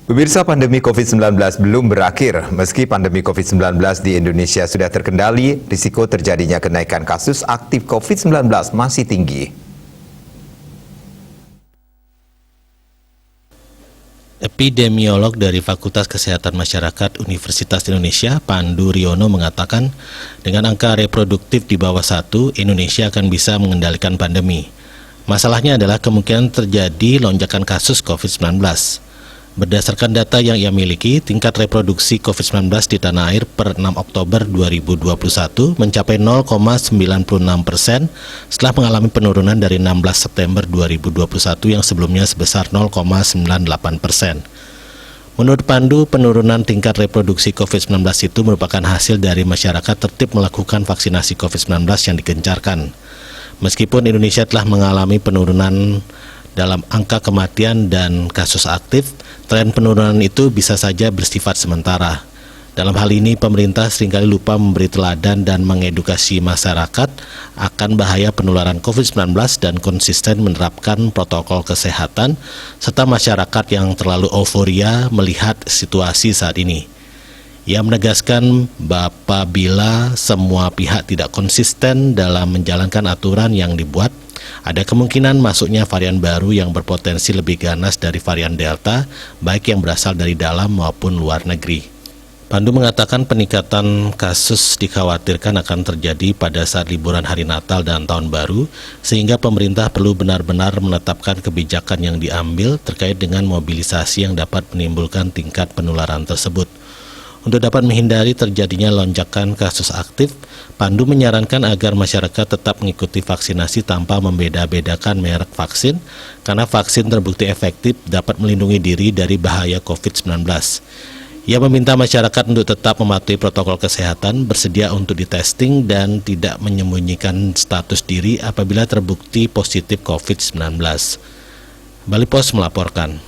Pemirsa, pandemi COVID-19 belum berakhir. Meski pandemi COVID-19 di Indonesia sudah terkendali, risiko terjadinya kenaikan kasus aktif COVID-19 masih tinggi. Epidemiolog dari Fakultas Kesehatan Masyarakat Universitas Indonesia, Pandu Riono, mengatakan dengan angka reproduktif di bawah 1, Indonesia akan bisa mengendalikan pandemi. Masalahnya adalah kemungkinan terjadi lonjakan kasus COVID-19. Berdasarkan data yang ia miliki, tingkat reproduksi COVID-19 di tanah air per 6 Oktober 2021 mencapai 0,96% setelah mengalami penurunan dari 16 September 2021 yang sebelumnya sebesar 0,98%. Menurut Pandu, penurunan tingkat reproduksi COVID-19 itu merupakan hasil dari masyarakat tertib melakukan vaksinasi COVID-19 yang digencarkan. Meskipun Indonesia telah mengalami penurunan dalam angka kematian dan kasus aktif, tren penurunan itu bisa saja bersifat sementara. Dalam hal ini, pemerintah seringkali lupa memberi teladan dan mengedukasi masyarakat akan bahaya penularan COVID-19 dan konsisten menerapkan protokol kesehatan, serta masyarakat yang terlalu euforia melihat situasi saat ini. Ia menegaskan apabila semua pihak tidak konsisten dalam menjalankan aturan yang dibuat, ada kemungkinan masuknya varian baru yang berpotensi lebih ganas dari varian Delta, baik yang berasal dari dalam maupun luar negeri. Pandu mengatakan peningkatan kasus dikhawatirkan akan terjadi pada saat liburan hari Natal dan Tahun Baru, sehingga pemerintah perlu benar-benar menetapkan kebijakan yang diambil terkait dengan mobilisasi yang dapat menimbulkan tingkat penularan tersebut. Untuk dapat menghindari terjadinya lonjakan kasus aktif, Pandu menyarankan agar masyarakat tetap mengikuti vaksinasi tanpa membeda-bedakan merek vaksin, karena vaksin terbukti efektif dapat melindungi diri dari bahaya COVID-19. Ia meminta masyarakat untuk tetap mematuhi protokol kesehatan, bersedia untuk ditesting dan tidak menyembunyikan status diri apabila terbukti positif COVID-19. Bali Pos melaporkan.